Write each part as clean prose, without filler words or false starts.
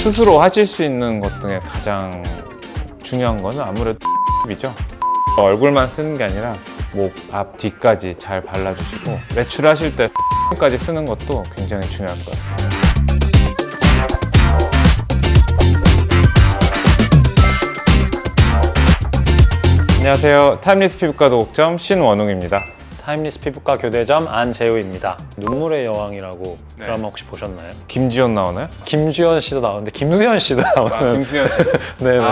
스스로 하실 수 있는 것 중에 가장 중요한 거는 아무래도 이죠. 얼굴만 쓰는 게 아니라 목, 앞, 뒤까지 잘 발라주시고 외출하실 때 까지 쓰는 것도 굉장히 중요할 것 같습니다. 안녕하세요. 타임리스 피부과 도곡점 신원웅입니다. 타임리스 피부과 교대점 안재우입니다. 눈물의 여왕이라고 네. 드라마 혹시 보셨나요? 김지연 나오나요? 김주현 씨도 나오는데 김수현 씨도 나오는. 김수현 씨. 네네네.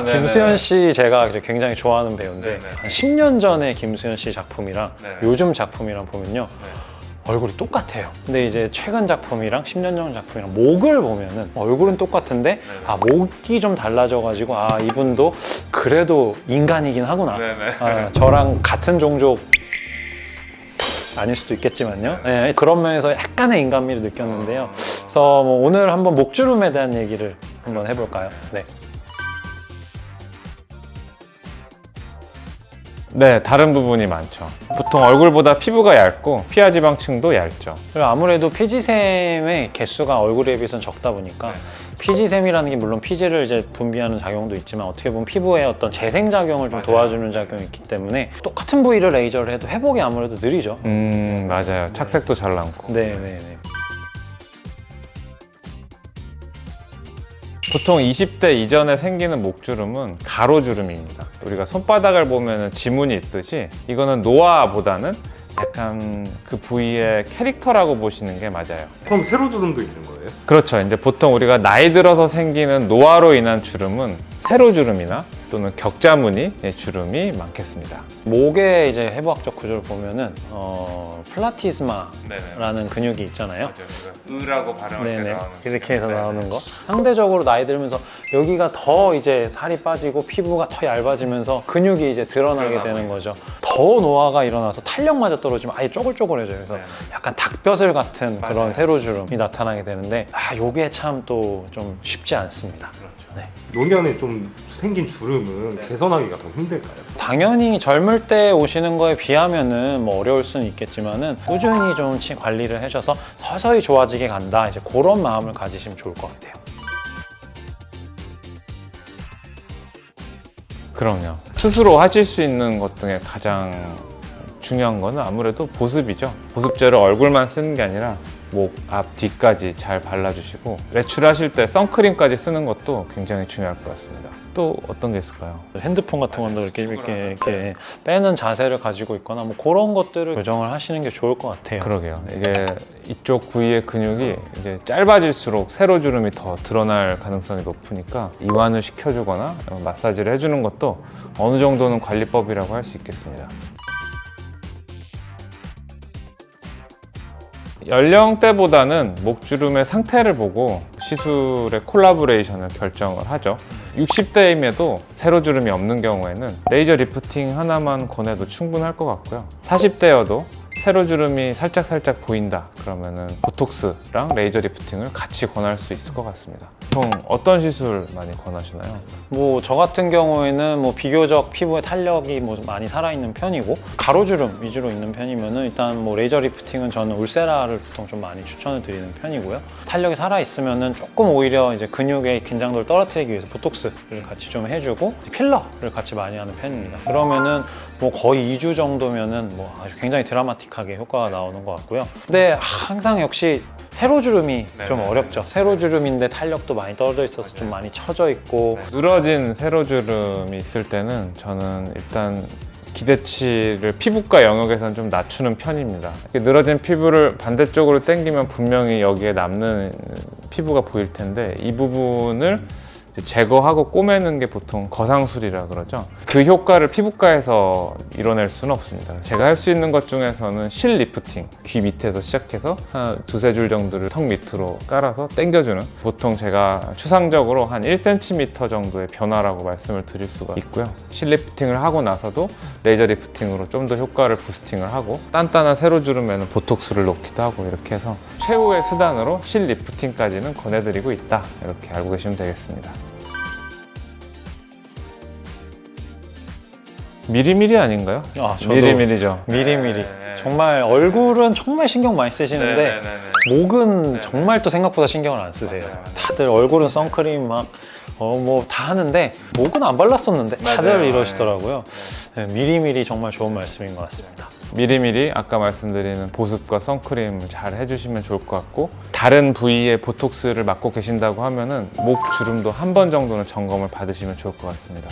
네네. 김수현 씨 제가 이제 굉장히 좋아하는 배우인데 네네. 한 10년 전에 김수현 씨 작품이랑 네네. 요즘 작품이랑 보면요. 얼굴이 똑같아요. 근데 이제 최근 작품이랑 10년 전 작품이랑 목을 보면은 얼굴은 똑같은데 아 목이 좀 달라져가지고 아 이분도 그래도 인간이긴 하구나. 네네. 아, 저랑 같은 종족 아닐 수도 있겠지만요. 네, 그런 면에서 약간의 인간미를 느꼈는데요. 그래서 뭐 오늘 한번 목주름에 대한 얘기를 한번 해볼까요? 네. 네, 다른 부분이 많죠. 보통 얼굴보다 피부가 얇고 피하 지방층도 얇죠. 그리고 아무래도 피지샘의 개수가 얼굴에 비해서는 적다 보니까 피지샘이라는 게 물론 피지를 이제 분비하는 작용도 있지만 어떻게 보면 피부에 어떤 재생 작용을 좀 도와주는 작용이 있기 때문에 똑같은 부위를 레이저를 해도 회복이 아무래도 느리죠. 맞아요. 착색도 잘 남고. 네네네. 보통 20대 이전에 생기는 목주름은 가로주름입니다. 우리가 손바닥을 보면 지문이 있듯이 이거는 노화보다는 약간 그 부위의 캐릭터라고 보시는 게 맞아요. 그럼 세로주름도 있는 거예요? 그렇죠. 이제 보통 우리가 나이 들어서 생기는 노화로 인한 주름은 세로주름이나 또는 격자무늬의 주름이 많겠습니다. 목의 이제 해부학적 구조를 보면은 플라티스마라는 근육이 있잖아요. 으라고 발음할 네네. 이렇게 해서 나오는 거. 상대적으로 나이 들면서 여기가 더 이제 살이 빠지고 피부가 더 얇아지면서 근육이 이제 드러나게 되는 거죠. 더 노화가 일어나서 탄력마저 떨어지면 아예 쪼글쪼글해져요. 그래서 약간 닭뼈슬 같은 그런 세로주름이 나타나게 되는데 요게 참 또 좀 쉽지 않습니다. 네. 노년에 좀 생긴 주름은 개선하기가 더 힘들까요? 당연히 젊을 때 오시는 거에 비하면은 뭐 어려울 수는 있겠지만은 꾸준히 좀 관리를 하셔서 서서히 좋아지게 간다. 이제 그런 마음을 가지시면 좋을 것 같아요. 그럼요. 스스로 하실 수 있는 것 중에 가장 중요한 거는 아무래도 보습이죠. 보습제를 얼굴만 쓰는 게 아니라 목, 앞, 뒤까지 잘 발라주시고 외출하실 때 선크림까지 쓰는 것도 굉장히 중요할 것 같습니다. 또 어떤 게 있을까요? 핸드폰 같은 것도 이렇게 빼는 자세를 가지고 있거나 뭐 그런 것들을 교정을 하시는 게 좋을 것 같아요. 그러게요. 이게 이쪽 부위의 근육이 이제 짧아질수록 세로주름이 더 드러날 가능성이 높으니까 이완을 시켜주거나 마사지를 해주는 것도 어느 정도는 관리법이라고 할 수 있겠습니다. 연령대보다는 목주름의 상태를 보고 시술의 콜라보레이션을 결정을 하죠. 60대임에도 세로주름이 없는 경우에는 레이저 리프팅 하나만 권해도 충분할 것 같고요. 40대여도 세로주름이 살짝 보인다 그러면은 보톡스랑 레이저 리프팅을 같이 권할 수 있을 것 같습니다. 보통 어떤 시술 많이 권하시나요? 뭐 저 같은 경우에는 뭐 비교적 피부에 탄력이 뭐 많이 살아있는 편이고 가로주름 위주로 있는 편이면은 일단 뭐 레이저 리프팅은 저는 울세라를 보통 좀 많이 추천을 드리는 편이고요. 탄력이 살아있으면은 조금 오히려 이제 근육의 긴장도를 떨어뜨리기 위해서 보톡스를 같이 좀 해주고 필러를 같이 많이 하는 편입니다. 그러면은 뭐 거의 2주 정도면은 뭐 아주 굉장히 드라마틱하게 효과가 나오는 것 같고요. 근데 항상 역시 세로주름이 좀 어렵죠. 세로주름인데 탄력도 많이 떨어져 있어서 좀 많이 처져 있고 늘어진 세로주름이 있을 때는 저는 일단 기대치를 피부과 영역에서는 좀 낮추는 편입니다. 이렇게 늘어진 피부를 반대쪽으로 당기면 분명히 여기에 남는 피부가 보일 텐데 이 부분을 제거하고 꼬매는 게 보통 거상술이라 그러죠. 그 효과를 피부과에서 이뤄낼 수는 없습니다. 제가 할 수 있는 것 중에서는 실 리프팅, 귀 밑에서 시작해서 한 두세 줄 정도를 턱 밑으로 깔아서 당겨주는, 보통 제가 추상적으로 한 1cm 정도의 변화라고 말씀을 드릴 수가 있고요. 실 리프팅을 하고 나서도 레이저 리프팅으로 좀 더 효과를 부스팅을 하고 단단한 세로주름에는 보톡스를 놓기도 하고 이렇게 해서 최후의 수단으로 실 리프팅까지는 권해드리고 있다, 이렇게 알고 계시면 되겠습니다. 미리미리 아닌가요? 아, 저도 미리미리죠. 미리미리. 네. 정말 얼굴은 정말 신경 많이 쓰시는데 목은 네. 정말 또 생각보다 신경을 안 쓰세요. 맞아요. 다들 얼굴은 선크림 막 뭐 다 하는데 목은 안 발랐었는데 다들 맞아요. 이러시더라고요. 네, 미리미리 정말 좋은 말씀인 것 같습니다. 미리미리 아까 말씀드리는 보습과 선크림을 잘 해주시면 좋을 것 같고, 다른 부위에 보톡스를 맞고 계신다고 하면은 목 주름도 한 번 정도는 점검을 받으시면 좋을 것 같습니다.